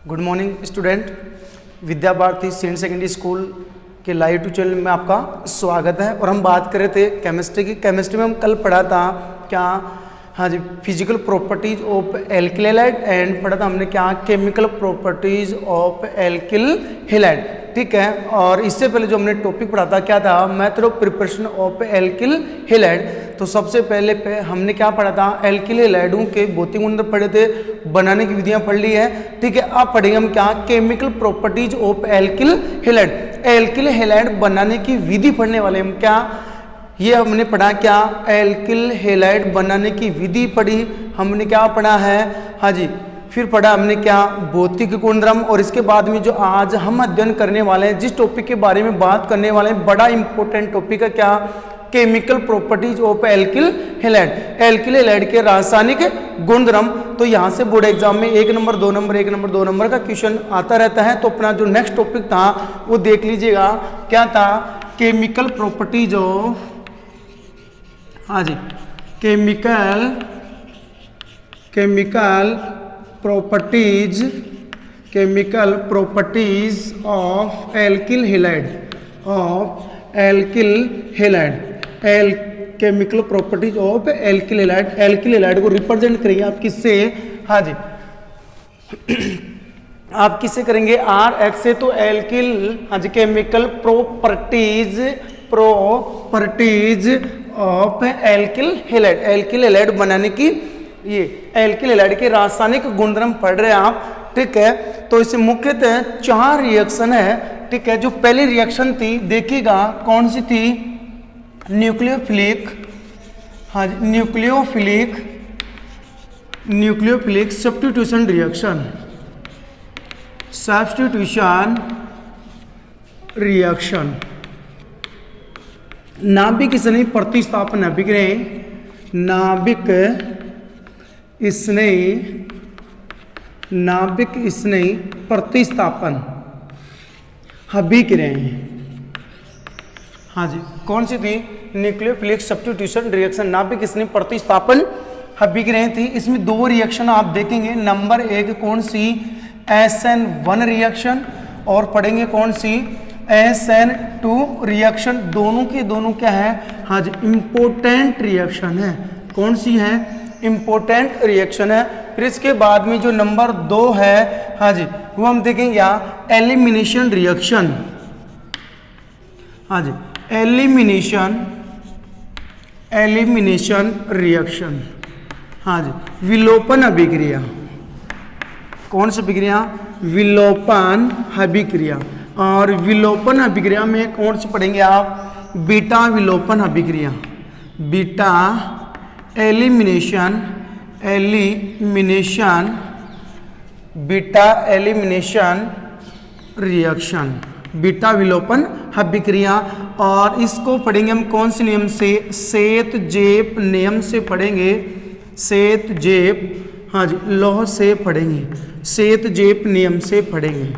Good morning student. Vidya Bharati senior secondary school के live two channel में आपका स्वागत है। और हम बात कर रहे थे केमिस्ट्री की। केमिस्ट्री में हम कल पढ़ा था क्या, हाँ जी, physical properties of alkyl halide and पढ़ा था हमने क्या, chemical properties of alkyl halide. ठीक है। और इससे पहले जो हमने टॉपिक पढ़ा था क्या था, method of preparation of alkyl halide. तो सबसे पहले हमने क्या पढ़ा था, एल्किल हैलाइडों के भौतिक गुण पढ़े थे, बनाने की विधियां पढ़ ली है। ठीक है। अब पढ़ेंगे हम क्या, chemical properties of alkyl halide. Alkyl halide बनाने की विधि पढ़ने वाले हम क्या, ये हमने पढ़ा क्या, एल्किल हैलाइड बनाने की विधि पढ़ी हमने। क्या पढ़ा है, हाँ जी, फिर पढ़ा हमने क्या, भौतिक गुणधर्म। और इसके बाद में जो आज हम अध्ययन करने वाले हैं, जिस टॉपिक के बारे में बात करने वाले हैं, बड़ा इंपॉर्टेंट टॉपिक है क्या, chemical properties of alkyl halide. Alkyl halide के रासायनिक गुणधर्म। तो यहाँ से बोर्ड एग्जाम में 1 नंबर 2 नंबर 1 नंबर 2 नंबर का क्वेश्चन आता रहता है। तो अपना जो नेक्स्ट टॉपिक था वो देख लीजिएगा, क्या था, केमिकल प्रॉपर्टीज ऑफ, हाँ जी, chemical properties of alkyl halide, chemical properties of alkyl halide. Alkyl halide को रिप्रेजेंट करेंगे आप किससे, हाँ जी, आप किससे करेंगे, RX से। तो एल्किल, हाँ जी, chemical properties of alkyl halide. Alkyl halide बनाने की, ये एल्किल हैलाइड के रासायनिक गुणधर्म पढ़ रहे हैं आप। ठीक है। तो इसे मुख्यतः 4 रिएक्शन है। ठीक है। जो पहली रिएक्शन थी देखिएगा कौन सी थी, न्यूक्लियोफिलिक, हाँ जी, न्यूक्लियोफिलिक सब्स्टिट्यूशन रिएक्शन। नाभिक स्नेही प्रतिस्थापन, नाभिक स्नेही प्रतिस्थापन अभिक्रियाएं, हाँ जी, कौन सी थी, न्यूक्लियोफिलिक सब्स्टिट्यूशन रिएक्शन, नाभिक स्नेही प्रतिस्थापन अभिक्रियाएं थी। इसमें 2 रिएक्शन आप देखेंगे। नंबर 1 कौन सी, SN1 रिएक्शन, और पढ़ेंगे कौन सी, SN2 रिएक्शन। दोनों के दोनों क्या है, हाँ जी, इंपॉर्टेंट रिएक्शन है। कौन सी है, इंपॉर्टेंट रिएक्शन है। फिर इसके बाद में जो नंबर 2 है, हाँ जी, वो हम देखेंगे यहाँ एलिमिनेशन रिएक्शन, हाँ जी, एलिमिनेशन रिएक्शन, हाँ जी, विलोपन अभिक्रिया। कौन सी अभिक्रिया, विलोपन अभिक्रिया। और विलोपन अभिक्रिया में कौन से पढ़ेंगे आप, बीटा विलोपन अभिक्रिया, बीटा एलिमिनेशन रिएक्शन, बीटा विलोपन अभिक्रिया। और इसको पढ़ेंगे हम कौन से नियम से, सेत-जेप नियम से पढ़ेंगे, सेत-जेप, हाँ जी, लौह से पढ़ेंगे, सेत-जेप नियम से पढ़ेंगे,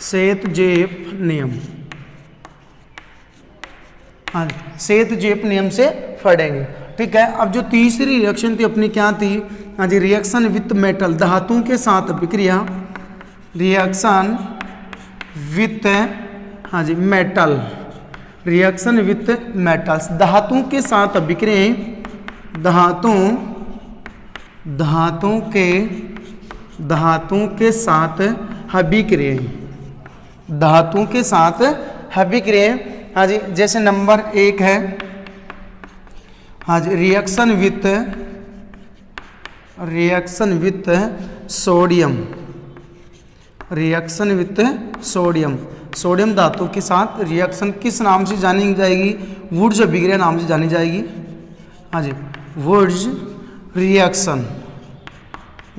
सेत-जेप नियम, हाँ, सेत-जेप नियम से पढ़ेंगे। ठीक है। अब जो तीसरी रिएक्शन थी अपनी क्या थी, हाँ जी, रिएक्शन विथ मेटल, धातुओं के साथ अभिक्रिया, रिएक्शन विथ, हाँ जी, मेटल, रिएक्शन विथ मेटल्स, धातुओं के साथ अभिक्रियाएं, धातुओं के साथ अभिक्रियाएं, धातुओं के साथ अभिक्रियाएं, हाँ जी। जैसे नंबर 1 है, हाँ जी, reaction with sodium, reaction with sodium, sodium धातु के साथ रिएक्शन किस नाम से जानी जाएगी, वुड्स अभिक्रिया नाम से जानी जाएगी, हाँ जी, वुड्स रिएक्शन,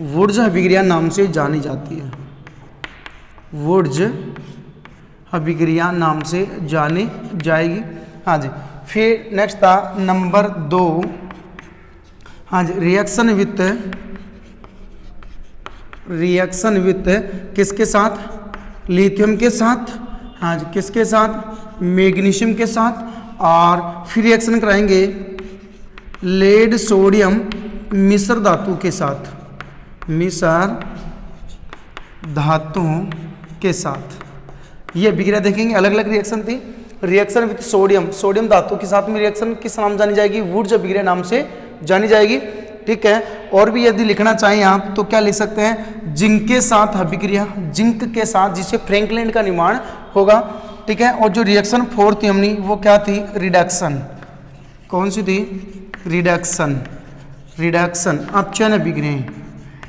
वुड्स अभिक्रिया नाम से जानी जाती है, वुड्स अभिक्रिया नाम से जानी जाएगी, हाँ जी। फिर नेक्स्ट था नंबर 2, हाँ जी, रिएक्शन विथ किसके साथ, लिथियम के साथ, हाँ जी, किसके साथ, मैग्नीशियम के साथ। और फिर रिएक्शन कराएंगे लेड सोडियम मिश्र धातु के साथ, मिश्र धातुओं के साथ। ये अभिक्रिया देखेंगे, अलग अलग रिएक्शन थी। रिएक्शन विथ सोडियम, सोडियम धातु के साथ में रिएक्शन किस नाम जानी जाएगी? वुड्स अभिक्रिया नाम से जानी जाएगी। ठीक है, और भी यदि लिखना चाहें आप तो क्या लिख सकते हैं? जिंक के साथ अभिक्रिया, जिंक के साथ, जिससे फ्रैंकलिन का निर्माण होगा। ठीक है, और जो रिएक्शन 4 थी हमने, वो क्या थी? रिडक्शन। कौन सी थी? रिडक्शन। रिडक्शन अपचयन अभिक्रियाएं,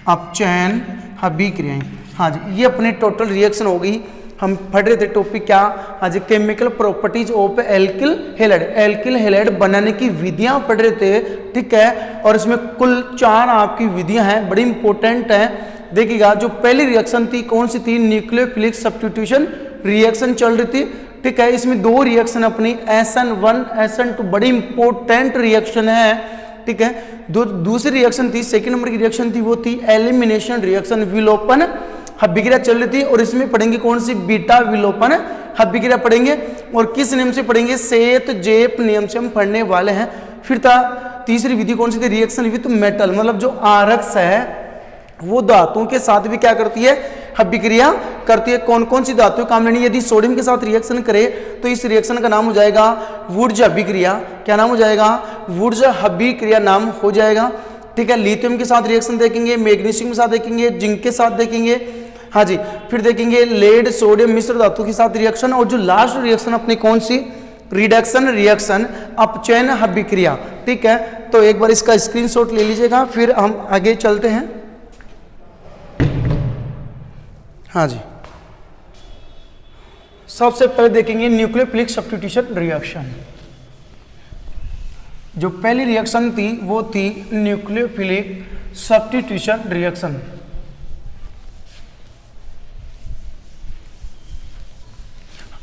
अपचयन अभिक्रियाएं। हाँ जी, ये अपने टोटल रिएक्शन हो गई। हम पढ़ रहे थे टॉपिक क्या? हाँ जी, chemical properties of alkyl halide, alkyl halide बनाने की विधियां पढ़ रहे थे। ठीक है, और इसमें कुल 4 आपकी विधियां हैं, बड़ी इंपॉर्टेंट है। देखिएगा, जो पहली रिएक्शन थी कौन सी थी? न्यूक्लियोफिलिक सब्स्टिट्यूशन रिएक्शन चल रही थी। ठीक है, इसमें 2 रिएक्शन अपनी SN1 SN2 बड़ी इंपॉर्टेंट रिएक्शन है। ठीक है, दूसरी रिएक्शन थी, सेकंड नंबर की रिएक्शन थी, वो थी एलिमिनेशन रिएक्शन, विलोपन अभिक्रिया चल रही थी। और इसमें पढ़ेंगे कौन सी? बीटा विलोपन अभिक्रिया पढ़ेंगे। और किस नियम से पढ़ेंगे? सेत जेप नियम से हम पढ़ने वाले हैं। फिर तीसरी विधि कौन सी थी? रिएक्शन विथ मेटल, मतलब जो आरक्स है वो धातुओं के साथ भी क्या करती है? अभिक्रिया करती है। कौन कौन सी धातु काम लेनी? यदि सोडियम के साथ रिएक्शन करे तो इस रिएक्शन का नाम हो जाएगा वुड्स अभिक्रिया। क्या नाम हो जाएगा? वुड्स अभिक्रिया नाम हो जाएगा। ठीक है, लिथियम के साथ रिएक्शन देखेंगे, मैग्नीशियम के साथ देखेंगे, जिंक के साथ देखेंगे। हाँ जी, फिर देखेंगे लेड सोडियम मिश्र धातु के साथ रिएक्शन। और जो लास्ट रिएक्शन अपनी कौन सी? रिडक्शन रिएक्शन, अपचयन अभिक्रिया। ठीक है, तो एक बार इसका स्क्रीनशॉट ले लीजिएगा, फिर हम आगे चलते हैं। हाँ जी, सबसे पहले देखेंगे न्यूक्लियोफिलिक सब्स्टिट्यूशन रिएक्शन। जो पहली रिएक्शन थी वो थी न्यूक्लियोफिलिक सब्स्टिट्यूशन रिएक्शन।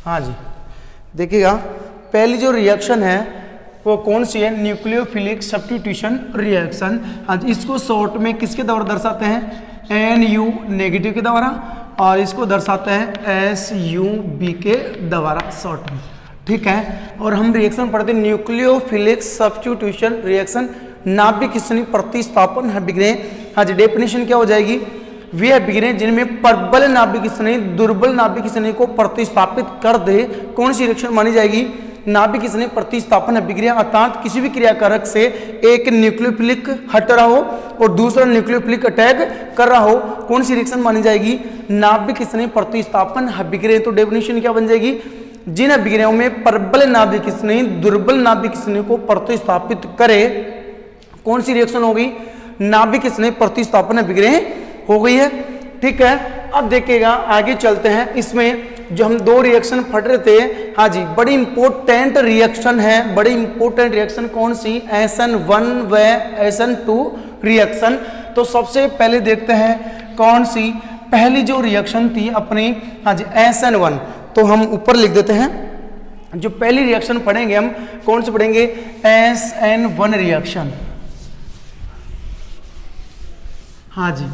हाँ जी, देखिएगा, पहली जो रिएक्शन है वो कौन सी है? Nucleophilic substitution reaction. हाँ जी, इसको शॉर्ट में किसके द्वारा दर्शाते हैं? NU नेगेटिव के द्वारा, और इसको दर्शाते हैं SUB के द्वारा शॉर्ट में। ठीक है, और हम रिएक्शन पढ़ते हैं न्यूक्लियोफिलिक सब्स्टिट्यूशन रिएक्शन, नाभिक स्नेही प्रतिस्थापन अभिक्रियाएं। हाँ जी, डेफिनेशन क्या हो जाएगी? वे अभिक्रियाएं जिनमें प्रबल नाभिक स्नेही दुर्बल नाभिक स्नेही को प्रतिस्थापित कर दे, कौन सी रिएक्शन मानी जाएगी? नाभिक स्नेही प्रतिस्थापन अभिक्रिया। अर्थात किसी भी क्रियाकारक से एक न्यूक्लियोफिलिक हट रहा हो और दूसरा न्यूक्लियोफिलिक अटैक कर रहा हो, कौन सी रिएक्शन मानी जाएगी? नाभिक स्नेही प्रतिस्थापन अभिक्रिया। तो डेफिनेशन क्या बन जाएगी? जिन अभिक्रियाओं में प्रबल नाभिक स्नेही दुर्बल नाभिक स्नेही को प्रतिस्थापित करे, कौन सी रिएक्शन होगी? नाभिक स्नेही प्रतिस्थापन अभिक्रिया हो गई है। ठीक है, अब देखिएगा, आगे चलते हैं। इसमें जो हम 2 रिएक्शन पढ़ रहे थे, हाँ जी, बड़ी इंपॉर्टेंट रिएक्शन है। बड़ी इंपॉर्टेंट रिएक्शन कौन सी? SN1 व SN2 रिएक्शन। तो सबसे पहले देखते हैं कौन सी पहली जो रिएक्शन थी अपनी। हाँ जी, SN1, तो हम ऊपर लिख देते हैं। जो पहली रिएक्शन पढ़ेंगे हम, कौन सी पढ़ेंगे? SN1 reaction. हाँ जी,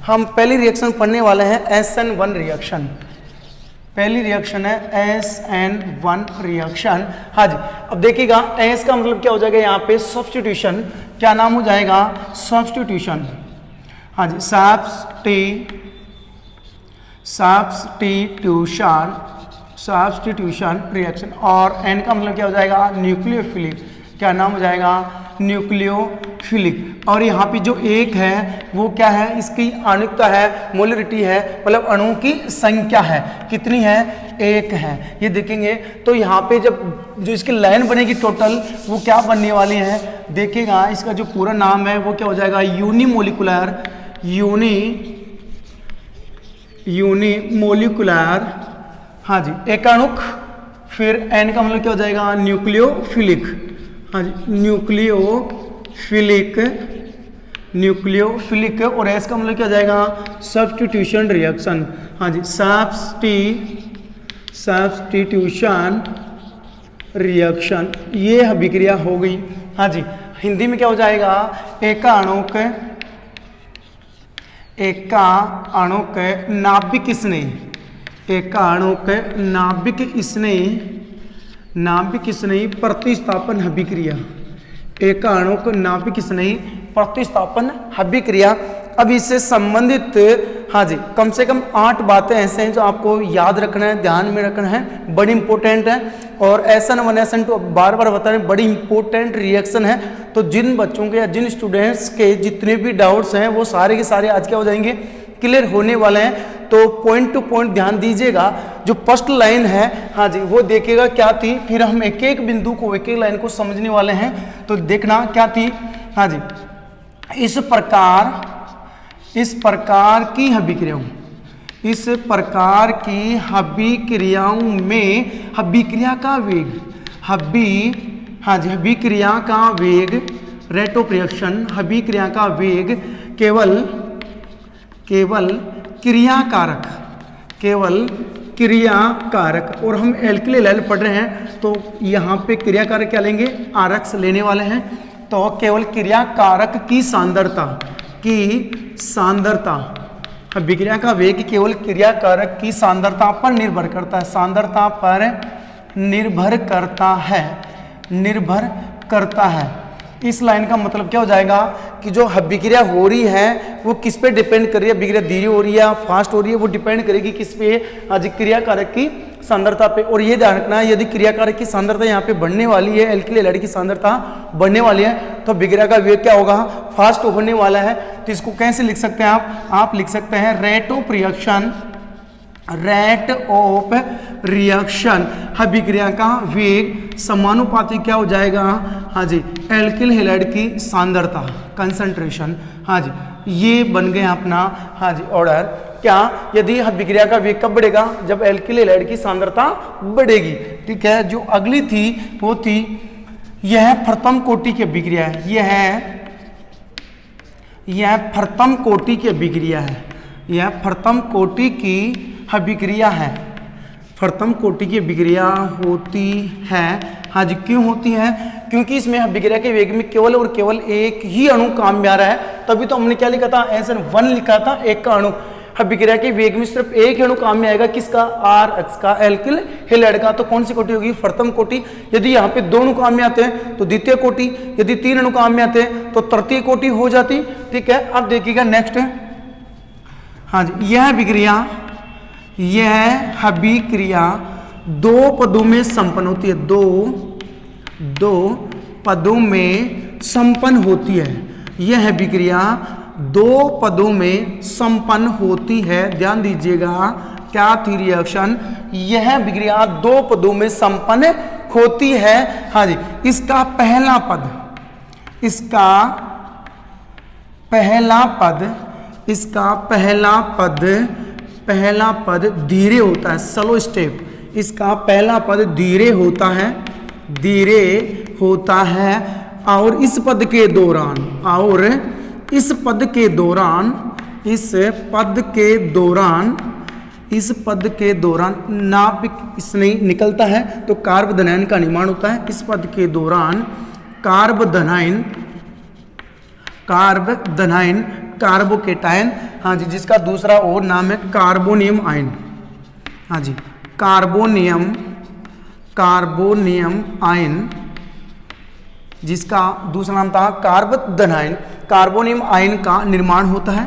हम पहली रिएक्शन पढ़ने वाले हैं SN1 रिएक्शन। पहली रिएक्शन है SN1 रिएक्शन। हाँ जी, अब देखिएगा, S का मतलब क्या हो जाएगा यहाँ पे? सब्स्टिट्यूशन। क्या नाम हो जाएगा? सब्स्टिट्यूशन। हाँ जी, सब्स्टिट्यूशन रिएक्शन। और N का मतलब क्या हो जाएगा? न्यूक्लियोफिलिक। क्या नाम हो जाएगा? न्यूक्लियोफिलिक। और यहाँ पे जो एक है वो क्या है? इसकी आणुकता है, मोलरिटी है, मतलब अणु की संख्या है। कितनी है? 1 है। ये देखेंगे तो यहाँ पे जब जो इसकी लाइन बनेगी टोटल, वो क्या बनने वाली है? देखिएगा, इसका जो पूरा नाम है वो क्या हो जाएगा? यूनिमोलिकुलर। हाँ जी, एकाणुक। फिर N का मतलब क्या हो जाएगा? न्यूक्लियोफिलिक। हाँ जी, न्यूक्लियोफिलिक। और S का मतलब क्या हो जाएगा? Substitution reaction. हाँ जी, सब्स्टिट्यूशन रिएक्शन, ये अभिक्रिया हो गई। हाँ जी, हिंदी में क्या हो जाएगा? एकाणुक नाभिक स्नेही, एकाणुक नाभिक स्नेही प्रतिस्थापन अभिक्रिया, एकाणुक नाभिक स्नेही प्रतिस्थापन अभिक्रिया। अब इससे संबंधित हाँ जी कम से कम 8 बातें ऐसे हैं जो आपको याद रखना है, ध्यान में रखना है, बड़ी इंपॉर्टेंट है। और SN 1 SN 2 बार बार बता रहे हैं, बड़ी इंपॉर्टेंट रिएक्शन है। तो जिन बच्चों के या जिन स्टूडेंट्स के जितने भी डाउट्स हैं वो सारे के सारे आज क्या हो जाएंगे, क्लियर होने वाले हैं। तो पॉइंट टू पॉइंट ध्यान दीजिएगा। जो फर्स्ट लाइन है हाँ जी वो देखिएगा क्या थी, फिर हम एक एक बिंदु को एक एक लाइन को समझने वाले हैं। तो देखना क्या थी, हाँ जी इस प्रकार की अभिक्रियाओं, इस प्रकार की अभिक्रियाओं में अभिक्रिया का वेग, हाँ जी अभिक्रिया का वेग, रेट ऑफ रिएक्शन, अभिक्रिया का वेग केवल क्रियाकारक। और हम एल्किल हैलाइड पढ़ रहे हैं तो यहाँ पे क्रियाकारक क्या लेंगे, आरक्स लेने वाले हैं। तो केवल क्रियाकारक की सांद्रता, अभिक्रिया का वेग केवल क्रियाकारक की सांद्रता पर निर्भर करता है, सांद्रता पर निर्भर करता है। इस लाइन का मतलब क्या हो जाएगा कि जो अभिक्रिया हो रही है वो किस पे डिपेंड कर रही है, अभिक्रिया धीरे हो रही है या फास्ट हो रही है, वो डिपेंड करेगी किस पे, आज क्रियाकारक की सांद्रता पे। और ये ध्यान रखना है यदि क्रियाकारक की सांद्रता यहाँ पे बढ़ने वाली है, एल्किल हैलाइड की सांद्रता बढ़ने वाली है, तो अभिक्रिया का वेग क्या होगा, फास्ट होने वाला है। तो इसको कैसे लिख सकते हैं आप लिख सकते हैं रेट ऑफ रिएक्शन, अभिक्रिया का वेग समानुपाती क्या हो जाएगा, हाँ जी एल्किल हैलाइड की सांद्रता, कंसंट्रेशन। हाँ जी ये बन गया अपना हाँ जी ऑर्डर। क्या, यदि अभिक्रिया का वेग कब बढ़ेगा, जब एल्किल हैलाइड की सांद्रता बढ़ेगी। ठीक है, जो अगली थी वो थी यह प्रथम कोटि की अभिक्रिया है, यह प्रथम कोटि की अभिक्रिया है, यह प्रथम कोटि की अभिक्रिया है, प्रथम कोटि की अभिक्रिया होती है। हाँ जी क्यों होती है, क्योंकि इसमें अभिक्रिया के वेग में केवल और केवल एक ही अणु काम में आ रहा है। तभी तो हमने क्या लिखा था, SN 1 लिखा था, एक का अणु। अभिक्रिया के वेग में सिर्फ एक ही अणु काम में आएगा, किसका, RX का, एल्किल हैलाइड का। तो कौन सी कोटि होगी, प्रथम कोटि। यदि यहाँ पे 2 अणु काम में आते हैं तो द्वितीय कोटि, यदि 3 अणु काम में आते हैं तो तृतीय कोटि हो जाती। ठीक है, अब देखिएगा नेक्स्ट। हाँ जी यह अभिक्रिया 2 पदों में संपन्न होती है, दो पदों में संपन्न होती है। यह अभिक्रिया 2 पदों में संपन्न होती है। ध्यान दीजिएगा क्या थी रिएक्शन, यह अभिक्रिया 2 पदों में संपन्न होती है। हाँ जी इसका पहला पद धीरे होता है, स्लो स्टेप। इसका पहला पद धीरे होता है और इस पद के दौरान नाभिक इसने निकलता है तो कार्बोधनायन का निर्माण होता है। इस पद के दौरान कार्बोधनायन कार्बोकेटायन, हाँ जी जिसका दूसरा और नाम है कार्बोनियम आयन। हाँ जी कार्बोनियम आयन, जिसका दूसरा नाम था कार्बोधनायन, कार्बोनियम आयन का निर्माण होता है।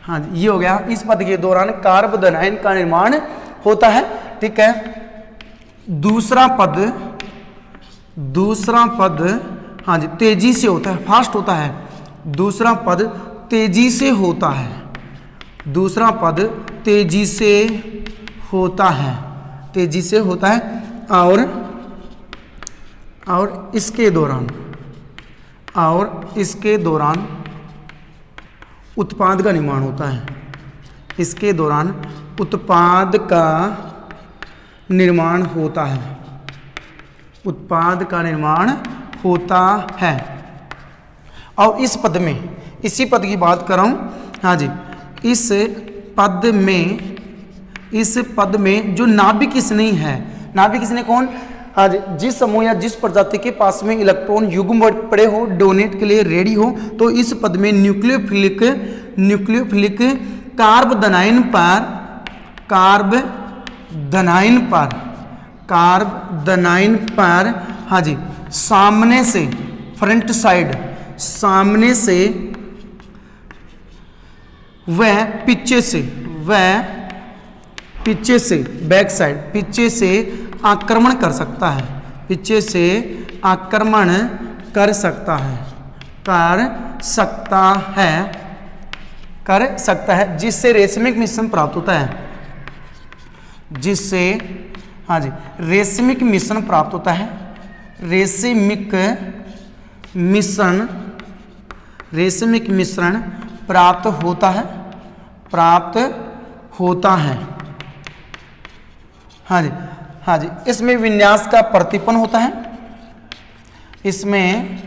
हाँ जी ये हो गया, इस पद के दौरान कार्बोधनायन का निर्माण होता है। ठीक है, दूसरा पद हाँ जी तेजी से होता है, फास्ट होता है। दूसरा पद तेजी से होता है, और इसके दौरान उत्पाद का निर्माण होता है। इसके दौरान उत्पाद का निर्माण होता है। और इस पद में, इसी पद की बात कर रहा हूँ। हाँ जी इस पद में जो नाभिक स्नेही है, नाभिक स्नेही कौन, हाँ जी जिस समूह या जिस प्रजाति के पास में इलेक्ट्रॉन युग्म पड़े हो, डोनेट के लिए रेडी हो, तो इस पद में न्यूक्लियोफिलिक कार्बोधनायन पर हाँ जी सामने से फ्रंट साइड सामने से, वह पीछे से, वह पीछे से, बैक साइड पीछे से आक्रमण कर सकता है, पीछे से आक्रमण कर सकता है, कर सकता है, कर सकता है, जिससे रेशमिक मिश्रण प्राप्त होता है, जिससे, हाँ जी, रेशमिक मिश्रण प्राप्त होता है, रेशमिक मिश्रण, रेशमिक मिश्रण प्राप्त होता है, प्राप्त होता है, हाँ जी, हाँ जी। इसमें विन्यास का प्रतिपन्न होता है, इसमें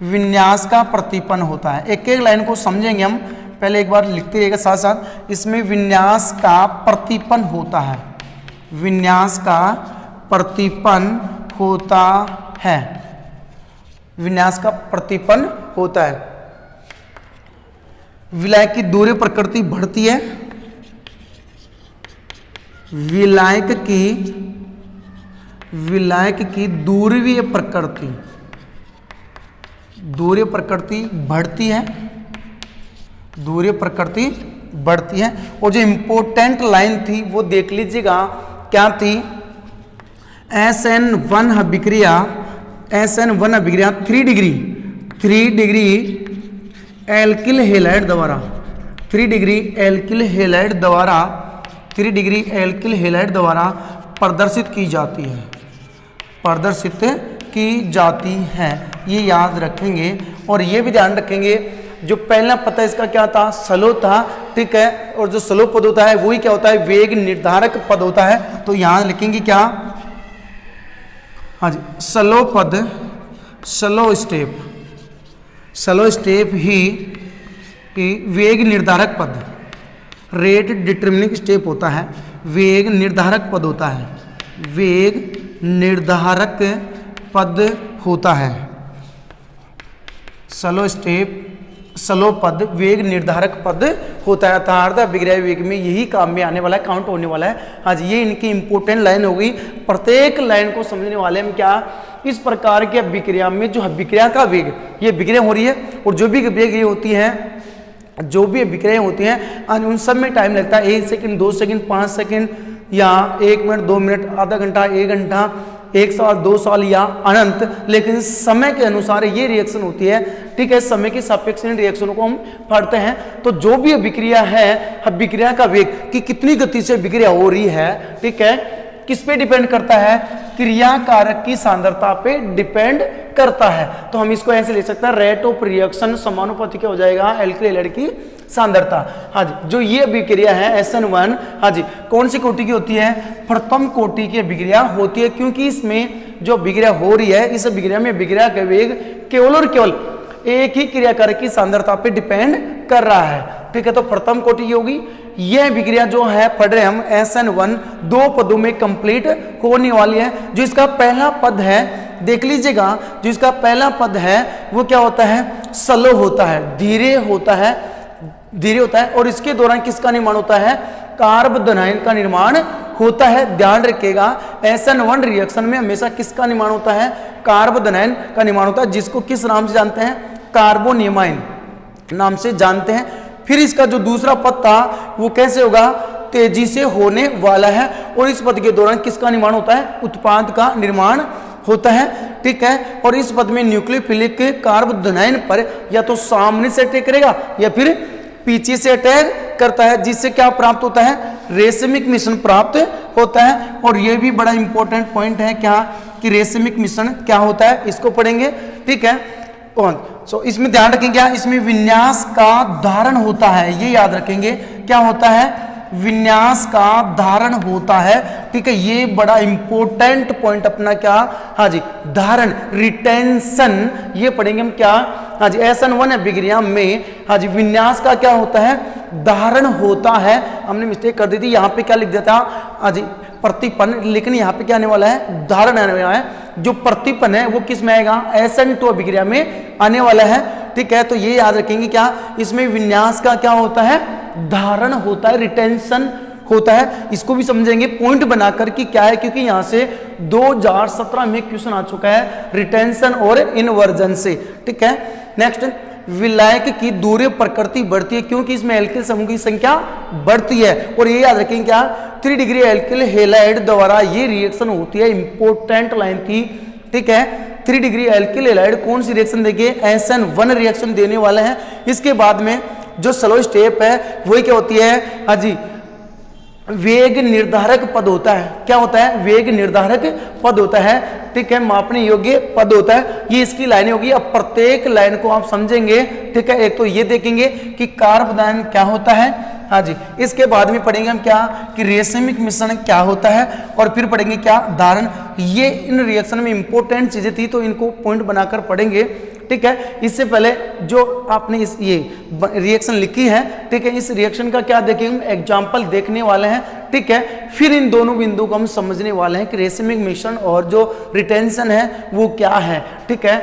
विन्यास का प्रतिपन्न होता है। एक एक लाइन को समझेंगे हम, पहले एक बार लिखते रहिएगा साथ साथ। इसमें विन्यास का प्रतिपन्न होता है, विन्यास का प्रतिपन्न होता है, विन्यास का प्रतिपन्न होता है। विलायक की दूरी प्रकृति बढ़ती है, विलायक की दूरवीय प्रकृति, दूरीय प्रकृति बढ़ती है, दूरीय प्रकृति बढ़ती है। और जो इंपॉर्टेंट लाइन थी वो देख लीजिएगा, क्या थी? SN1 अभिक्रिया, SN1 अभिक्रिया 3 डिग्री एल्किल हैलाइड द्वारा, 3 डिग्री एल्किल हैलाइड द्वारा, 3 डिग्री एल्किल हैलाइड द्वारा प्रदर्शित की जाती है, प्रदर्शित की जाती है। ये याद रखेंगे और ये भी ध्यान रखेंगे, जो पहला पता इसका क्या था? स्लो था, ठीक है। और जो स्लो पद होता है वही क्या होता है? वेग निर्धारक पद होता है। तो यहां लिखेंगे क्या? हाँ जी, स्लो पद, स्लो स्टेप, स्लो स्टेप ही वेग निर्धारक पद, रेट डिटरमिनिंग स्टेप होता है, वेग निर्धारक पद होता है, वेग निर्धारक पद होता है। स्लो स्टेप, स्लो पद वेग निर्धारक पद होता है। अर्थात अभिक्रिया वेग में यही काम में आने वाला है, काउंट होने वाला है। आज ये इनकी इंपॉर्टेंट लाइन हो गई। प्रत्येक लाइन को समझने वाले हम क्या, इस प्रकार की अभिक्रिया में जो अभिक्रिया का वेग, ये अभिक्रिया हो रही है और जो भी वेग ये होती है, जो भी अभिक्रियाएं होती हैं उन सब में टाइम लगता है। 1 सेकंड, 2 सेकंड, 5 सेकंड या 1 मिनट, 2 मिनट, आधा घंटा, 1 घंटा, 1 साल, 2 साल या अनंत, लेकिन समय के अनुसार ये रिएक्शन होती है, ठीक है। समय के सापेक्ष इन रिएक्शनों को हम पढ़ते हैं। तो जो भी अभिक्रिया है, अभिक्रिया का वेग कि कितनी गति से अभिक्रिया हो रही है, ठीक है, किस पे डिपेंड करता है? क्रिया कारक की सांद्रता पे डिपेंड करता है। तो हम इसको ऐसे ले सकते हैं, रेट ऑफ रिएक्शन समानुपाती क्या हो जाएगा? एल्किल हैलाइड की सांद्रता। हाँ जी, जो ये अभिक्रिया है SN1, हाँ जी, कौन सी कोटि की होती है? प्रथम कोटि की अभिक्रिया होती है, क्योंकि इसमें जो अभिक्रिया हो रही है, इस अभिक्रिया में अभिक्रिया का वेग केवल और केवल एक ही क्रिया कारक की सांद्रता पे डिपेंड कर रहा है, ठीक है। तो प्रथम कोटि होगी। यह अभिक्रिया जो है पढ़ रहे हम SN1 2 पदों में कंप्लीट होने वाली है। जो इसका पहला पद है, देख लीजिएगा, जो इसका पहला पद है वो क्या होता है? स्लो होता है, धीरे होता है, धीरे होता है। और इसके दौरान किसका निर्माण होता है? कार्बोदनाइन का निर्माण होता है। ध्यान रखिएगा, SN1 रिएक्शन में हमेशा किसका निर्माण होता है? कार्बोदनाइन का निर्माण होता है, जिसको किस नाम से जानते हैं? कार्बोनियमाइन नाम से जानते हैं। फिर इसका जो दूसरा पद था वो कैसे होगा? तेजी से होने वाला है। और इस पद के दौरान किसका निर्माण होता है? उत्पाद का निर्माण होता है, ठीक है। और इस पद में न्यूक्लियोफिलिक कार्बोदनाइन पर या तो सामने से अटैक करेगा या फिर पीछे से अटैक करता है, जिससे क्या प्राप्त होता है? रेशमिक मिश्रण प्राप्त होता है। और यह भी बड़ा इंपॉर्टेंट पॉइंट है क्या, कि रेशमिक मिश्रण क्या होता है, इसको पढ़ेंगे, ठीक है। सो इसमें ध्यान रखेंगे क्या? इसमें विन्यास का धारण होता है, ये याद रखेंगे। क्या होता है? विन्यास का धारण होता है, ठीक है। ये बड़ा इंपॉर्टेंट पॉइंट अपना क्या, हाँ जी, धारण, रिटेंशन, ये पढ़ेंगे हम क्या, हाँ जी। SN1 अभिक्रिया में हाँ जी विन्यास का क्या होता है? धारण होता है। हमने मिस्टेक कर दी थी, यहाँ पे क्या लिख देता, हाँ जी, प्रतिपन्न, लेकिन यहाँ पे क्या आने वाला है? धारण आने वाला है। जो प्रतिपन्न है वो किस में आएगा? SN2 अभिक्रिया में आने वाला है, ठीक है। तो ये याद रखेंगे क्या, इसमें विन्यास का क्या होता है? धारण होता है, रिटेंशन होता है, इसको भी समझेंगे पॉइंट बनाकर कि क्या है, क्योंकि यहां से 2017 में क्वेश्चन आ चुका है रिटेंशन और इन्वर्जन से। ठीक है, नेक्स्ट, विलायक की दूरी प्रकृति बढ़ती है क्योंकि इसमें एल्किल समूह की संख्या बढ़ती है। और ये याद रखेंगे क्या, 3 डिग्री एल्किल हैलाइड द्वारा ये रिएक्शन होती है, इंपॉर्टेंट लाइन थी। ठीक है, 3 डिग्री एल्किल हैलाइड कौन सी रिएक्शन देंगे, SN1 रिएक्शन देने वाले हैं। इसके बाद में जो स्लो स्टेप है वही क्या होती है, हाँ जी, वेग निर्धारक पद होता है। क्या होता है, वेग निर्धारक पद होता है। ठीक है, मापने योग्य पद होता है। ये इसकी लाइनें होगी। अब प्रत्येक लाइन को आप समझेंगे। ठीक है, एक तो ये देखेंगे कि कार्बोदान क्या होता है, हाँ जी, इसके बाद में पढ़ेंगे हम क्या कि रेशमिक मिश्रण क्या होता है, और फिर पढ़ेंगे क्या धारण। ये इन रिएक्शन में इंपॉर्टेंट चीजें थी तो इनको पॉइंट बनाकर पढ़ेंगे। ठीक है, इससे पहले जो आपने इस ये रिएक्शन लिखी है, ठीक है, इस रिएक्शन का क्या देखेंगे, एग्जाम्पल देखने वाले हैं। ठीक है, फिर इन दोनों बिंदु को हम समझने वाले हैं कि रेशमिक मिश्रण और जो रिटेंशन है वो क्या है। ठीक है,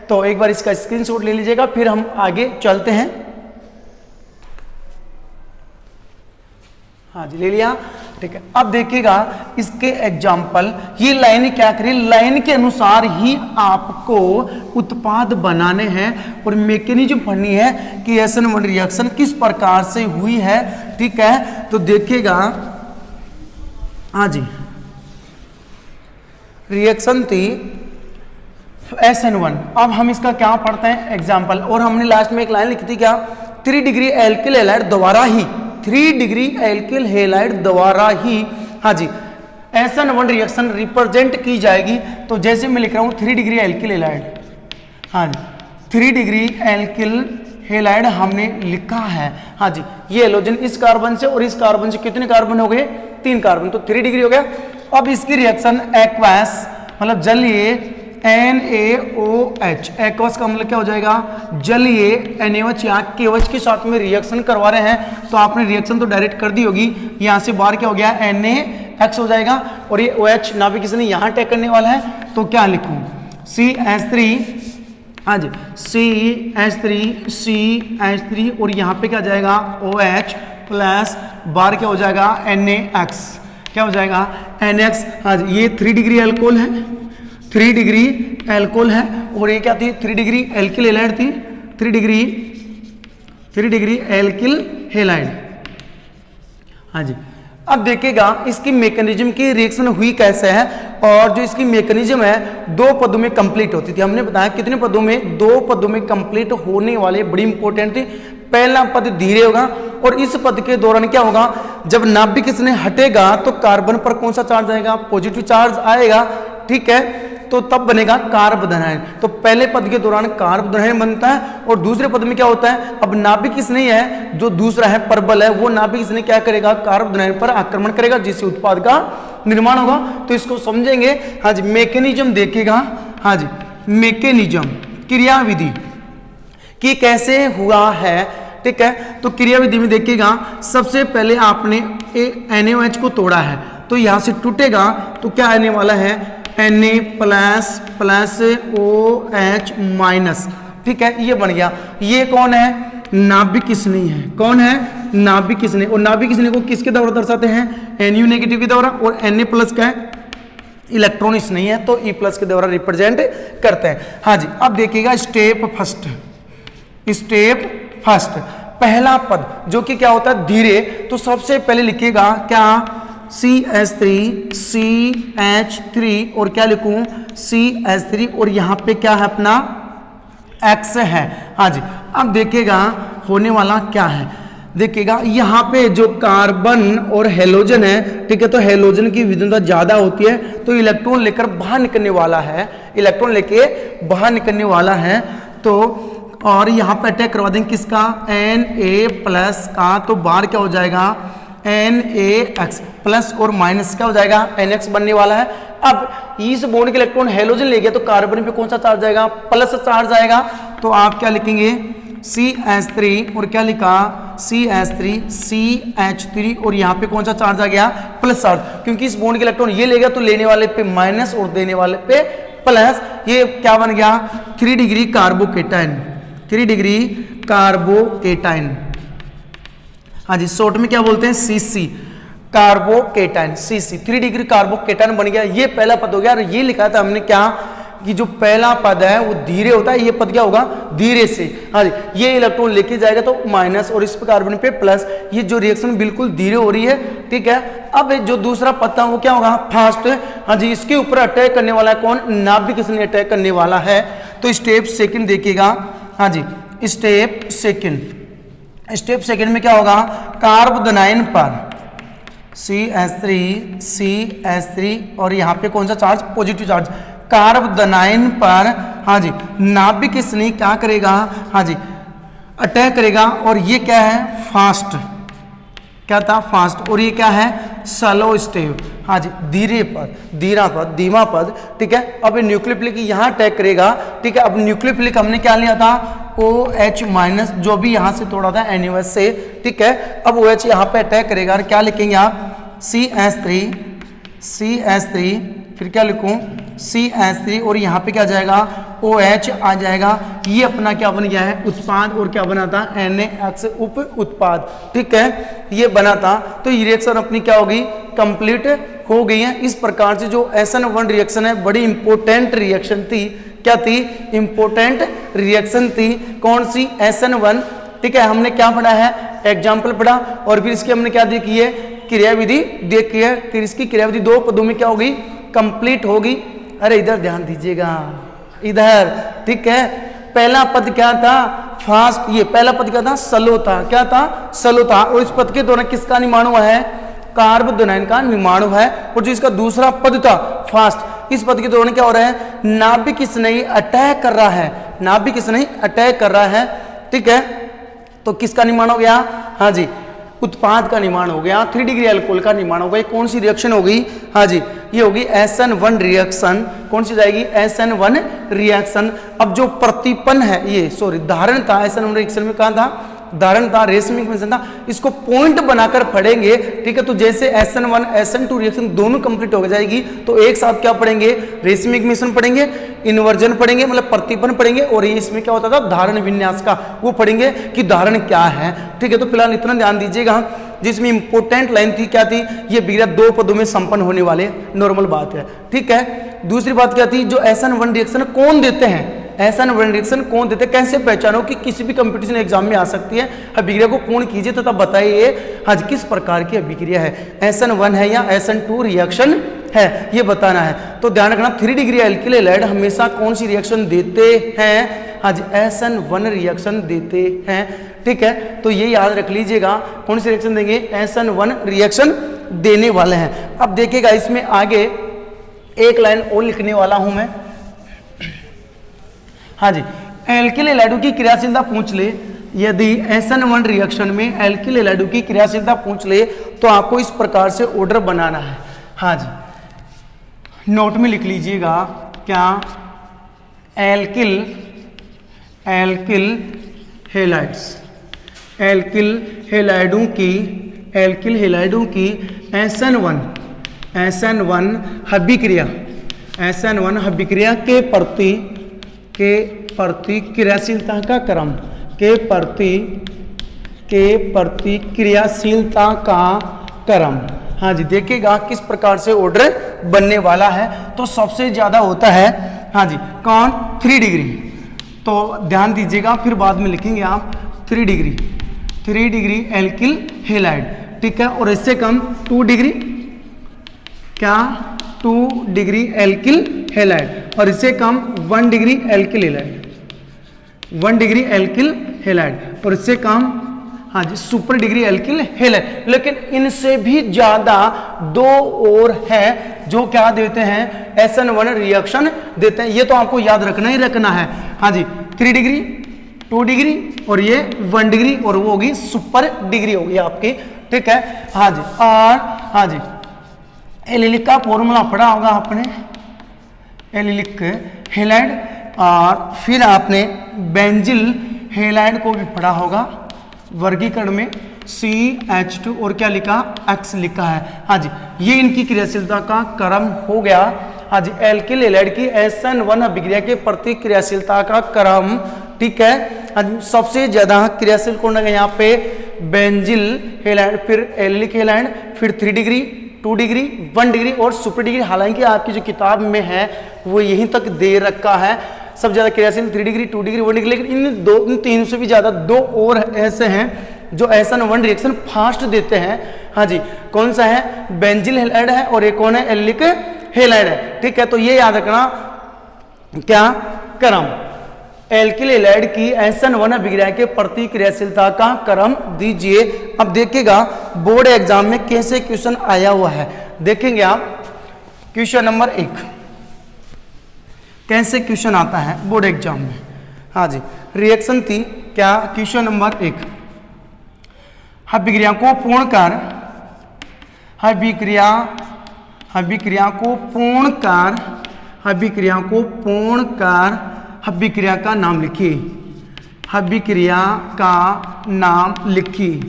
तो एक बार इसका स्क्रीनशॉट ले लीजिएगा, फिर हम आगे चलते हैं। हाँ जी, ले लिया। ठीक है, अब देखिएगा इसके एग्जाम्पल, ये लाइन क्या करें, लाइन के अनुसार ही आपको उत्पाद बनाने हैं और मैकेनिज्म पढ़नी है कि SN1 रिएक्शन किस प्रकार से हुई है। ठीक है, तो देखिएगा, हाँ जी, रिएक्शन थी SN1। अब हम इसका क्या पढ़ते हैं एग्जाम्पल, और हमने लास्ट में एक लाइन लिखी थी क्या, 3 डिग्री एल्किल हैलाइड द्वारा ही, 3 डिग्री एल्किल हैलाइड द्वारा ही, हाँ जी, SN1 रिएक्शन रिप्रेजेंट की जाएगी। तो जैसे मैं लिख रहा हूं 3 डिग्री एल्किल हैलाइड, हाँ जी, 3 डिग्री एल्किल हैलाइड हमने लिखा है। हाँ जी, ये हैलोजन इस कार्बन से और इस कार्बन से कितने कार्बन हो गए, 3 कार्बन, तो 3 डिग्री हो गया। अब इसकी रिएक्शन एक्वस मतलब जलीय NaOH, एक्वस का मतलब क्या हो जाएगा, जलीय NaOH या KOH के साथ में रिएक्शन करवा रहे हैं। तो आपने रिएक्शन तो डायरेक्ट कर दी होगी, यहाँ से बाहर क्या हो गया, NaX हो जाएगा, और ये OH ना भी किसी ने यहाँ टैग करने वाला है, तो क्या लिखूं, CH3, हाँ जी, CH3 और यहाँ पे क्या जाएगा OH प्लस बाहर क्या हो जाएगा NaX, क्या हो जाएगा NaX। हाँ जी, ये 3 डिग्री एल्कोहल है, 3 डिग्री एल्कोहल है, और ये क्या थी, 3 डिग्री एल्किल हैलाइड थी, 3 डिग्री एल्किल हैलाइड। हाँ जी, अब देखिएगा इसकी मैकेनिज्म की रिएक्शन हुई कैसे है, और जो इसकी मैकेनिज्म है 2 पदों में कंप्लीट होती थी। हमने बताया कितने पदों में, 2 पदों में कंप्लीट होने वाले, बड़ी इंपॉर्टेंट थी। पहला पद धीरे होगा, और इस पद के दौरान क्या होगा, जब नाभिक इसने हटेगा तो कार्बन पर कौन सा चार्ज आएगा, पॉजिटिव चार्ज आएगा। ठीक है, तो तब बनेगा कार्बोधनायन। तो पहले पद के दौरान कार्बोधनायन बनता है, और दूसरे पद में क्या होता है, अब नाभिक इसने है, जो दूसरा है परबल है, वो नाभिक इसने क्या करेगा, कार्बोधनायन पर आक्रमण करेगा, जिससे उत्पाद का निर्माण होगा। तो इसको समझेंगे। हाँ जी, मैकेनिज्म देखिएगा। हाँ जी, मैकेनिज्म क्रियाविधि कि कैसे हुआ है। ठीक है, तो क्रियाविधि में देखिएगा, सबसे पहले आपने NaOH को तोड़ा है, तो यहां से टूटेगा तो क्या आने वाला है, Na प्लस OH माइनस। ठीक है, ये बन गया। ये कौन है, नाभिक स्नेही है। कौन है, नाभिक स्नेही। और नाभिक स्नेही को किसके द्वारा दर्शाते हैं, Nu नेगेटिव के द्वारा, और Na प्लस का है इलेक्ट्रॉन स्नेही है, तो E प्लस के द्वारा रिप्रेजेंट करते हैं। हाँ जी, अब देखिएगा स्टेप फर्स्ट, पहला पद जो कि क्या होता है धीरे, तो सबसे पहले लिखिएगा क्या, CH3 और क्या लिखूं, CH3, और यहां पे क्या है अपना X है। हाँ जी, अब देखिएगा होने वाला क्या है, देखिएगा यहाँ पे जो कार्बन और हेलोजन है, ठीक है, तो हेलोजन की विद्युतता ज्यादा होती है, तो इलेक्ट्रॉन लेकर बाहर निकलने वाला है, तो और यहाँ पे अटैक करवा देंगे किसका, Na प्लस का, तो बाहर क्या हो जाएगा NaX प्लस और माइनस क्या हो जाएगा NX बनने वाला है। अब इस बॉन्ड के इलेक्ट्रॉन हेलोजन ले गया तो कार्बन पे कौन सा चार्ज आएगा, प्लस चार्ज आएगा, तो आप क्या लिखेंगे CH3 और क्या लिखा CH3 और यहाँ पे कौन सा चार्ज आ गया, प्लस चार्ज, क्योंकि इस बॉन्ड के इलेक्ट्रॉन ये ले गया तो लेने वाले पे माइनस और देने वाले पे प्लस। ये क्या बन गया 3 डिग्री कार्बोकेटाइन। हाँ जी, शॉर्ट में क्या बोलते हैं CC carbocation CC, 3 degree carbocation बन गया। ये पहला पद हो गया। और ये लिखा था हमने क्या कि जो पहला पद है वो धीरे होता है, ये पद क्या होगा धीरे से। हाँ जी, ये इलेक्ट्रॉन लेके जाएगा तो माइनस और इस पे कार्बन पे प्लस, ये जो रिएक्शन बिल्कुल धीरे हो रही है, ठीक है। अब जो दूसरा पद था वो क्या होगा फास्ट। हाँ जी, इसके ऊपर अटैक करने वाला है कौन, नाभिक किसने अटैक करने वाला है। तो स्टेप सेकंड देखिएगा। हाँ जी, स्टेप सेकंड में क्या होगा, कार्बोनाइन पर CH3 और यहाँ पे कौन सा चार्ज, पॉजिटिव चार्ज, कार्बोनाइन पर। हाँ जी, नाभिक किसने क्या करेगा, हाँ जी अटैक करेगा। और ये क्या है फास्ट, क्या था फास्ट, और ये क्या है स्लो स्टेप। हाँ जी, धीमा पद, ठीक है। अब न्यूक्लियोफिलिक यहाँ अटैक करेगा, ठीक है। अब न्यूक्लियोफिलिक हमने क्या लिया था OH माइनस, जो भी यहाँ से तोड़ा था NaOH से, ठीक है। अब OH यहाँ पे अटैक करेगा और क्या लिखेंगे आप CH3, फिर क्या लिखूं CH3 और यहाँ पे क्या जाएगा OH आ जाएगा। ये अपना क्या बन गया है उत्पाद, और क्या बना था NaX उप उत्पाद, ठीक है, ये बना था। तो ये रिएक्शन अपनी क्या होगी कंप्लीट हो गई है। इस प्रकार से जो SN1 रिएक्शन है बड़ी इंपॉर्टेंट रिएक्शन थी। क्या थी, इंपॉर्टेंट रिएक्शन थी। कौन सी, SN1, ठीक है। हमने क्या पढ़ा है, एग्जाम्पल पढ़ा, और फिर इसकी हमने क्या देखी है क्रियाविधि देखी है। फिर इसकी क्रियाविधि 2 पदों में क्या होगी कंप्लीट होगी। अरे इधर ध्यान दीजिएगा, इधर, ठीक है। पहला पद क्या था फास्ट, ये पहला पद क्या था स्लो था, क्या था स्लो था। और इस पद के दौरान किसका निर्माण हुआ है, कार्बोनाइन का निर्माण हुआ है। और जो इसका दूसरा पद था फास्ट, इस पद के दौरान क्या हो रहा है, नाभिक किसने अटैक कर रहा है, नाभिक किसने अटैक कर रहा है, ठीक है। तो किसका निर्माण हो गया, हाँ जी उत्पाद का निर्माण हो गया, 3 डिग्री अल्कोहल का निर्माण हो गया। कौन सी रिएक्शन होगी, हाँ जी ये होगी SN1 रिएक्शन। कौन सी जाएगी SN1 रिएक्शन। अब जो प्रतिपन्न है ये धारण था SN1 रिएक्शन में, कहा था धारण था, रेशमिक मिश्रण था, इसको पॉइंट बनाकर पढ़ेंगे, ठीक है। तो जैसे SN1 SN2 रिएक्शन दोनों कंप्लीट हो जाएगी तो एक साथ क्या पढ़ेंगे, रेशमिक मिश्रण पढ़ेंगे, इन्वर्जन पढ़ेंगे, मतलब प्रतिपन्न पढ़ेंगे, और ये इसमें क्या होता था धारण विन्यास का वो पढ़ेंगे कि धारण क्या है, ठीक है। तो फिलहाल इतना ध्यान दीजिएगा। जिसमें इंपोर्टेंट लाइन थी क्या थी, ये विक्रिया 2 पदों में संपन्न होने वाले, नॉर्मल बात है, ठीक है। दूसरी बात क्या थी, जो SN1 रिएक्शन कौन देते हैं, SN1 रिएक्शन कौन देते हैं, कैसे पहचानो कि किसी भी कंपटीशन एग्जाम में आ सकती है। अभिक्रिया को पूर्ण कीजिए तथा बताइए आज किस प्रकार की अभिक्रिया है, SN1 है या SN2 रिएक्शन है, ये बताना है। तो ध्यान रखना 3 डिग्री एल्किल हैलाइड हमेशा कौन सी रिएक्शन देते हैं, आज SN1 रिएक्शन देते हैं, ठीक है। तो ये याद रख लीजिएगा, कौन सी रिएक्शन देंगे, SN1 रिएक्शन देने वाले हैं। अब देखिएगा इसमें आगे एक लाइन और लिखने वाला हूं मैं, हाँ जी। एल्किल हैलाइडों की क्रियाशीलता पूछ ले, यदि SN1 रिएक्शन में एल्किल हैलाइडों की क्रियाशीलता पूछ ले तो आपको इस प्रकार से ऑर्डर बनाना है, हाँ जी। नोट में लिख लीजिएगा क्या, एल्किल हैलाइडों की SN1 अभिक्रिया के प्रति क्रियाशीलता का क्रम, क्रियाशीलता का क्रम, हाँ जी। देखिएगा किस प्रकार से ऑर्डर बनने वाला है। तो सबसे ज्यादा होता है, हाँ जी कौन, 3 डिग्री। तो ध्यान दीजिएगा, फिर बाद में लिखेंगे आप 3 डिग्री एल्किल हैलाइड, ठीक है। और इससे कम 2 डिग्री क्या, 2 डिग्री एल्किल हैलाइड, और इससे कम 1 degree alkyl halide, 1 degree alkyl halide, और इससे कम, हाँ जी सुपर डिग्री एल्किल हैलाइड। लेकिन इनसे भी ज्यादा 2 और है जो क्या देते हैं, SN1 रिएक्शन देते हैं। ये तो आपको याद रखना ही रखना है, हाँ जी। 3 डिग्री, 2 डिग्री और ये 1 डिग्री, और वो होगी सुपर डिग्री होगी आपकी, ठीक है, हाँ जी। और हाँ जी एलिलिक का फॉर्मूला पढ़ा होगा आपने, एलिलिक हैलाइड, और फिर आपने बेंजिल हैलाइड को भी पढ़ा होगा वर्गीकरण में, CH2 और क्या लिखा, X लिखा है, हाँ जी। ये इनकी क्रियाशीलता का क्रम हो गया, हाँ जी। एल्किल हैलाइड की SN1 अभिक्रिया के प्रति क्रियाशीलता का क्रम, ठीक है। सबसे ज्यादा क्रियाशील कौन है यहाँ पे, बेंजिल हेलाइड, फिर एल्डिक हेलाइड, फिर 3 डिग्री, 2 डिग्री, 1 डिग्री और सुपर डिग्री। हालांकि आपकी जो किताब में है वो यहीं तक दे रखा है, सबसे ज़्यादा क्रियाशील 3 डिग्री, 2 डिग्री, 1 डिग्री, लेकिन इन तीन से भी ज़्यादा 2 और ऐसे हैं जो SN1 रिएक्शन फास्ट देते हैं। हाँ जी, कौन सा है? बेंजिल हेलाइड है और एक कौन है? एल्डिक हेलाइड है। ठीक है, तो ये याद रखना क्या क्रम, एल्किल हेलाइड की SN1 अभिक्रिया के प्रति क्रियाशीलता का क्रम दीजिए। अब देखिएगा बोर्ड एग्जाम में कैसे क्वेश्चन आया हुआ है, देखेंगे आप। क्वेश्चन नंबर 1 कैसे क्वेश्चन आता है बोर्ड एग्जाम में। हाँ जी, रिएक्शन थी क्या? क्वेश्चन नंबर 1, अभिक्रिया को पूर्ण कर, अभिक्रिया को पूर्ण कर, अभिक्रिया को पूर्ण कर, अभिक्रिया का नाम लिखिए, अभिक्रिया का नाम लिखिए,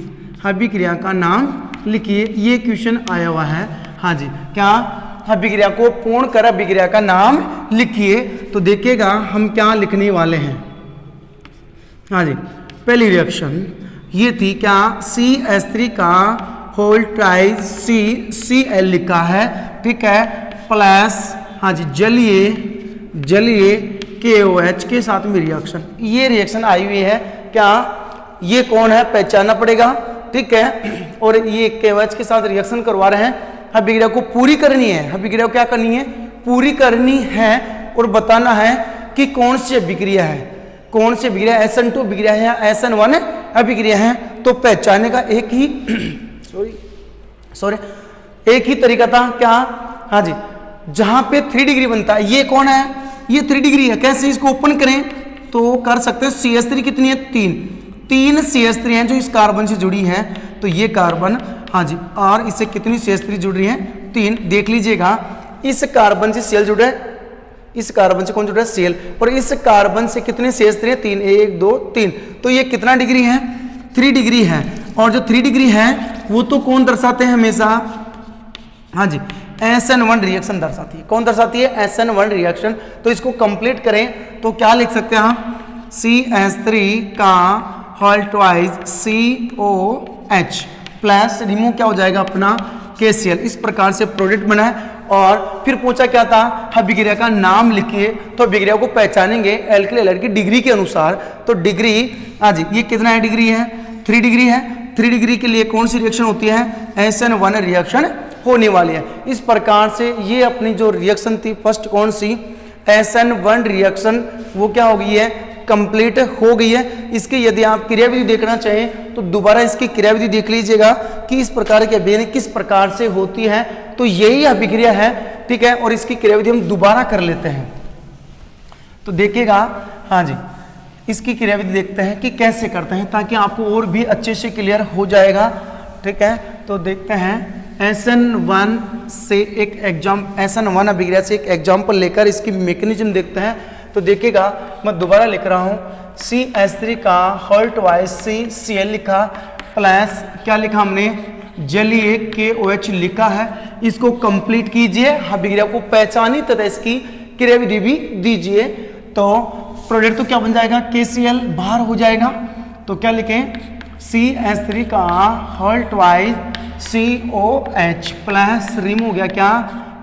अभिक्रिया का नाम लिखिए। ये क्वेश्चन आया हुआ है। हाँ जी, क्या? अभिक्रिया को पूर्ण कर, अभिक्रिया का नाम लिखिए। तो देखिएगा हम क्या लिखने वाले हैं। हाँ जी, पहली रिएक्शन ये थी क्या? CH3 का होल ट्राइज CCl लिखा है, ठीक है, प्लस हाँ जी जलीय KOH के साथ में रिएक्शन। ये रिएक्शन आई हुई है क्या? ये कौन है पहचानना पड़ेगा, ठीक है। और ये KOH के साथ रिएक्शन करवा रहे हैं, अभिक्रिया को पूरी करनी है। अभिक्रिया को क्या करनी है? पूरी करनी है और बताना है कि कौन सी अभिक्रिया है, कौन सी अभिक्रिया, SN2 अभिक्रिया है या SN1 अभिक्रिया है। तो पहचानने का एक ही एक ही तरीका था क्या? हाँ जी, जहां पे 3 डिग्री बनता है, ये कौन है? ये 3 डिग्री है। कैसे इसको ओपन करें? तो कर सकते हैं। CH3 कितनी है? 3 CH3 हैं जो इस कार्बन से जुड़ी है। तो ये कार्बन, हाँ जी, और इससे कितनी CH3 जुड़ रही है? 3। देख लीजिएगा, इस कार्बन से Cl जुड़ा है, इस कार्बन से कौन जुड़ा है? Cl। और इस कार्बन से कितने CH3 है? 3, 1 2 3। तो ये कितना डिग्री है? 3 डिग्री है। और जो 3 डिग्री है वो तो कौन दर्शाते हैं हमेशा? हाँ जी, SN1 रिएक्शन दर्शाती है। कौन दर्शाती है? SN1 reaction. तो इसको कंप्लीट करें तो क्या लिख सकते हैं हम? CH3 का whole twice COH plus remove क्या हो जाएगा अपना? KCl। इस प्रकार से प्रोडक्ट बना है। और फिर पूछा क्या था? अभिक्रिया का नाम लिखिए। तो अभिक्रिया को पहचानेंगे एल्किल हैलाइड की डिग्री के अनुसार। तो डिग्री, हाँ जी, ये कितना है डिग्री है? 3 डिग्री है। 3 डिग्री के लिए कौन सी रिएक्शन होती है? SN1 रिएक्शन होने वाली है। इस प्रकार से ये अपनी जो रिएक्शन थी फर्स्ट कौन सी? SN1 रिएक्शन, वो क्या हो गई है? कंप्लीट हो गई है। इसकी यदि आप क्रियाविधि देखना चाहें तो दोबारा इसकी क्रियाविधि देख लीजिएगा कि इस प्रकार की अभिक्रिया किस प्रकार से होती है। तो यही अभिक्रिया है, ठीक है। और इसकी क्रियाविधि हम दोबारा कर लेते हैं। तो देखिएगा, हाँ जी, इसकी क्रियाविधि देखते हैं कि कैसे करते हैं ताकि आपको और भी अच्छे से क्लियर हो जाएगा, ठीक है। तो देखते हैं SN1 से एक SN1 अभिक्रिया से एक एग्जाम्पल लेकर इसकी मैकेनिज्म देखते हैं। तो देखिएगा, मैं दोबारा लिख रहा हूँ, CH3 का होल ट्वाइस CCl लिखा, प्लस क्या लिखा हमने? जलीय KOH लिखा है। इसको कंप्लीट कीजिए, अभिक्रिया को पहचानी तथा इसकी क्रियाविधि भी दीजिए। तो प्रोडक्ट तो क्या बन जाएगा? KCl बाहर हो जाएगा। तो क्या लिखें? CH3 का whole twice COH plus remove हो गया क्या?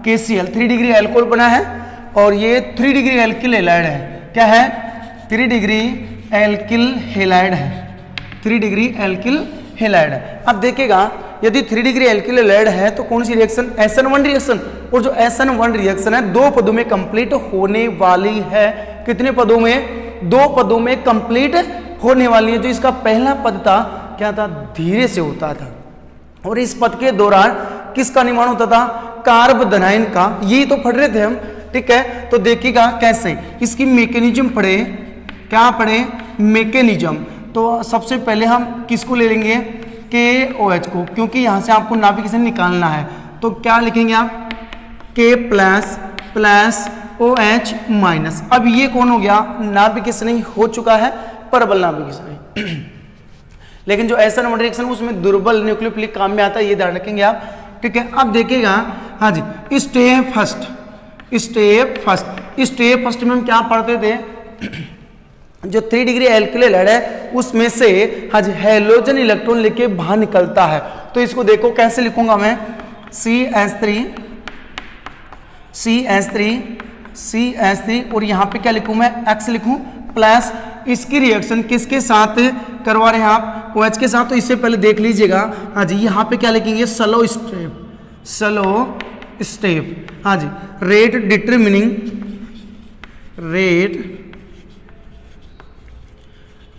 KCl। 3 डिग्री एल्कोहल बना है और ये 3 डिग्री एल्किल हैलाइड है। क्या है? 3 डिग्री एल्किल हैलाइड है। 3 डिग्री एल्किल हैलाइड है। अब देखिएगा, यदि 3 डिग्री एल्किल हैलाइड है तो कौन सी रिएक्शन? SN1 reaction. और जो SN1 रिएक्शन है 2 पदों में कंप्लीट होने वाली है। कितने पदों में? 2 पदों में कंप्लीट होने वाली है। जो इसका पहला पद था क्या था? धीरे से होता था। और इस पद के दौरान किसका निर्माण होता था? कार्बोधनाइन का। यही तो पढ़ रहे थे हम, ठीक है। तो देखिएगा कैसे इसकी मैकेनिज्म पढ़े। क्या पढ़े? मैकेनिज्म। तो सबसे पहले हम किसको ले लेंगे? KOH को, क्योंकि यहां से आपको नाभिक से निकालना है। तो क्या लिखेंगे आप? K plus plus OH minus. अब ये कौन हो गया? नाभिक से नहीं हो चुका है, परबल नाभिक से नहीं। लेकिन जो SN1 रिएक्शन उसमें दुर्बल न्यूक्लियोफिलिक काम में आता है, ये ध्यान रखेंगे आप, ठीक है। अब देखिएगा, हाँ जी, स्टेप फर्स्ट में हम क्या पढ़ते थे? जो 3 डिग्री एल्किल हैलाइड है उसमें से आज हैलोजन इलेक्ट्रॉन लेके बाहर निकलता है। तो इसको देखो कैसे लिखूंगा मैं, CH3 और यहाँ पे क्या लिखूं मैं, X लिखूं प्लस इसकी रिएक्शन किसके साथ करवा रहे हैं आप, OH के साथ। तो इससे पहले देख लीजिएगा, हाँ जी यहाँ पे क्या लिखेंगे, स्लो स्टेप, हाँ जी रेट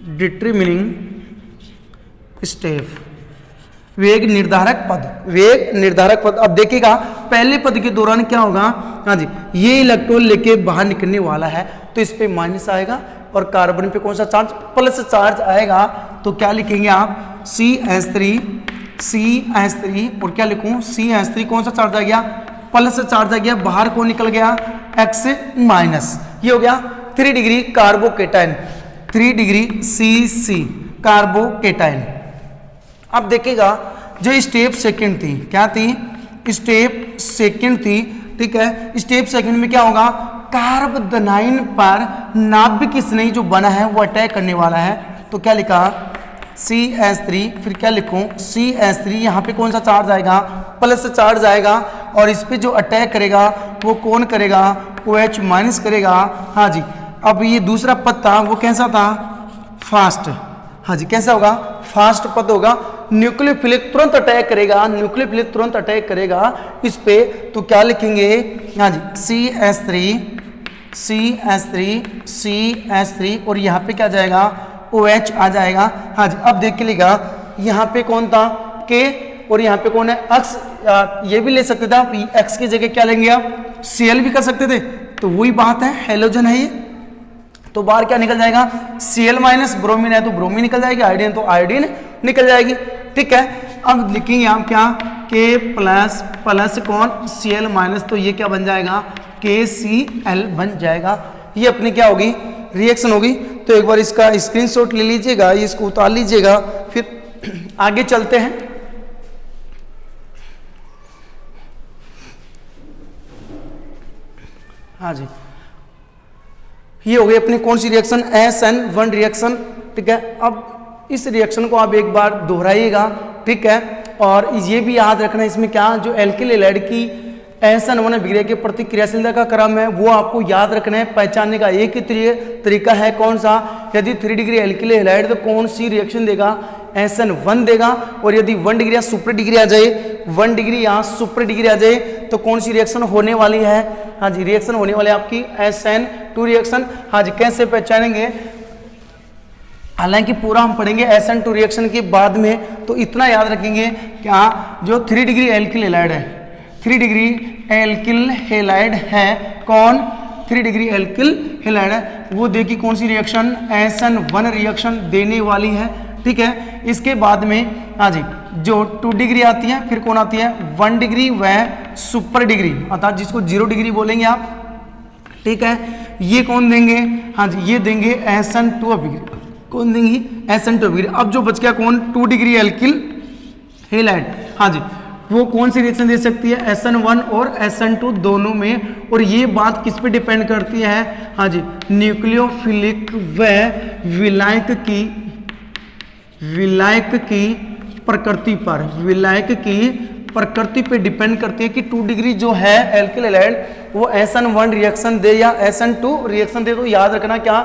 डिटरमिनिंग स्टेप, वेग निर्धारक पद। अब देखिएगा पहले पद के दौरान क्या होगा, हाँ जी ये इलेक्ट्रॉन लेके बाहर निकलने वाला है तो इस पे माइनस आएगा और कार्बन पे कौन सा चार्ज, प्लस चार्ज आएगा। तो क्या लिखेंगे आप, CH3 और क्या लिखूं, CH3 कौन सा चार्ज आ गया, प्लस चार्ज आ गया, बाहर कौन निकल गया, X माइनस। ये हो गया 3 degree carbocation, 3 degree CC carbocation. अब देखिएगा जो स्टेप सेकंड थी, क्या थी, स्टेप सेकंड थी, ठीक है। स्टेप सेकंड में क्या होगा, कार्बोनाइन पर नाभिक स्नेही जो बना है वो अटैक करने वाला है। तो क्या लिखा, CH3, फिर क्या लिखूं, CH3 यहाँ पे कौन सा चार्ज आएगा, प्लस चार्ज आएगा और इस पे जो अटैक करेगा वो कौन करेगा, OH माइनस करेगा। हाँ जी अब ये दूसरा पद था वो कैसा था, फास्ट, हाँ जी कैसा होगा, फास्ट पद होगा। न्यूक्लियोफिलिक तुरंत अटैक करेगा, इस पे। तो क्या लिखेंगे, हाँ जी CH3 और यहाँ पे क्या जाएगा, OH आ जाएगा। हाँ जी अब देख के लिखा, यहाँ पे कौन था, K और यहाँ पे कौन है, X। ये भी ले सकते थे आप, X की जगह क्या लेंगे आप, Cl भी कर सकते थे। तो वही बात है, हेलोजन है ये, तो बाहर क्या निकल जाएगा, Cl माइनस, ब्रोमीन है तो ब्रोमीन निकल जाएगी, आयोडीन तो आयोडीन निकल जाएगी, ठीक है। अब लिखेंगे आप क्या, K प्लस कौन, Cl माइनस, तो ये क्या बन जाएगा, KCl बन जाएगा। ये अपनी क्या होगी, रिएक्शन होगी। तो एक बार इसका स्क्रीनशॉट ले लीजिएगा, इसको उतार लीजिएगा, फिर आगे चलते हैं। हाँ जी ये हो गई अपनी कौन सी रिएक्शन, SN1 रिएक्शन, ठीक है। अब इस रिएक्शन को आप एक बार दोहराइएगा, ठीक है। और ये भी याद रखना इसमें क्या, जो एल्किल हैलाइड की SN1 अभिक्रिया के प्रतिक्रियाशीलता का क्रम है वो आपको याद रखना है। पहचानने का एक ही तरीका है, कौन सा, यदि 3 डिग्री एल्किल हैलाइड तो कौन सी रिएक्शन देगा, SN1 देगा। और यदि 1 डिग्री या सुपर डिग्री आ जाए, 1 डिग्री या सुपर डिग्री आ जाए तो कौन सी रिएक्शन होने वाली है, हाँ जी रिएक्शन होने वाली है आपकी SN2 रिएक्शन। हाँ जी कैसे पहचानेंगे, हालांकि पूरा हम पढ़ेंगे SN2 रिएक्शन के बाद में। तो इतना याद रखेंगे क्या, जो 3 डिग्री एल्किल हैलाइड है, 3 डिग्री एल्किल हैलाइड है, कौन, 3 डिग्री एल्किल हैलाइड है, वो देखिए कौन सी रिएक्शन, SN1 रिएक्शन देने वाली है, ठीक है। इसके बाद में हाँ जी जो 2 डिग्री आती है, फिर कौन आती है, 1 डिग्री व सुपर डिग्री, अर्थात जिसको 0 डिग्री बोलेंगे आप, ठीक है। ये कौन देंगे, हाँ जी ये देंगे SN2 अभिक्रिया, कौन देंगी, SN2 अभिक्रिया। अब जो बच गया कौन, 2 डिग्री एल्किल हैलाइड, हाँ जी वो कौन सी रिएक्शन दे सकती है, SN1 और SN2 दोनों में। और ये बात किस पे डिपेंड करती है, हाँ जी न्यूक्लियोफिलिक व विलायक की प्रकृति पर, विलायक की प्रकृति पे डिपेंड करती है कि 2 डिग्री जो है एल्किल हैलाइड वो SN1 रिएक्शन दे या SN2 रिएक्शन दे। तो याद रखना क्या,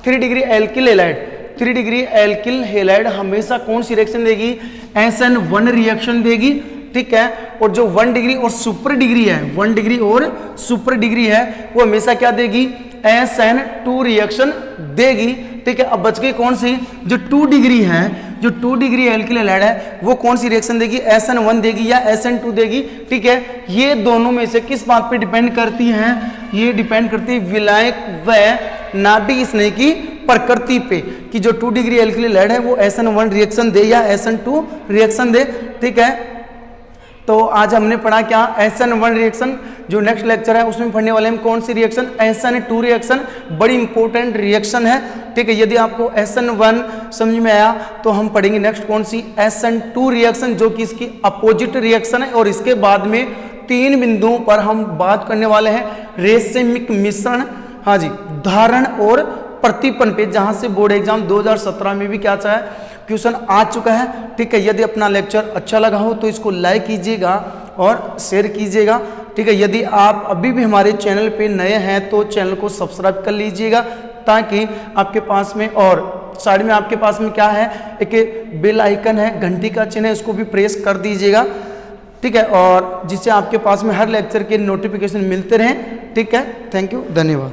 3 degree alkyl halide, 3 degree alkyl halide हमेशा कौन सी रिएक्शन देगी, SN1 रिएक्शन देगी, ठीक है। और जो 1 डिग्री और सुपर डिग्री है, 1 डिग्री और सुपर डिग्री है वो हमेशा क्या देगी, SN2 रिएक्शन देगी, ठीक है। अब बच गई कौन सी, जो 2 डिग्री है, जो 2 डिग्री एल्किल हैलाइड है वो कौन सी रिएक्शन देगी, SN1 देगी या SN2 देगी, ठीक है। ये दोनों में से किस बात पे डिपेंड करती है, ये डिपेंड करती है विलायक व नाभिक स्नेह की प्रकृति पे, कि जो 2 डिग्री एल्किल हैलाइड है वो SN1 रिएक्शन दे या SN2 रिएक्शन दे, ठीक है। तो आज हमने पढ़ा क्या, SN1 रिएक्शन। जो नेक्स्ट लेक्चर है उसमें पढ़ने वाले हम कौन सी रिएक्शन, SN2 रिएक्शन, बड़ी इंपॉर्टेंट रिएक्शन है, ठीक है। यदि आपको SN1 समझ में आया तो हम पढ़ेंगे नेक्स्ट कौन सी, SN2 रिएक्शन, जो कि इसकी अपोजिट रिएक्शन है। और इसके बाद में 3 बिंदुओं पर हम बात करने वाले हैं, रेसिमिक मिश्रण, हाँ जी धारण और प्रतिपन पे, जहां से बोर्ड एग्जाम 2017 में भी क्या चाहे क्वेश्चन आ चुका है। ठीक है, यदि अपना लेक्चर अच्छा लगा हो तो इसको लाइक कीजिएगा और शेयर कीजिएगा। ठीक है, यदि आप अभी भी हमारे चैनल पे नए हैं तो चैनल को सब्सक्राइब कर लीजिएगा, ताकि आपके पास में, और साइड में आपके पास में क्या है, एक बेल आइकन है, घंटी का चिन्ह है, उसको भी प्रेस कर दीजिएगा। ठीक है, और जिससे आपके पास में हर लेक्चर के नोटिफिकेशन मिलते रहें। ठीक है, थैंक यू, धन्यवाद।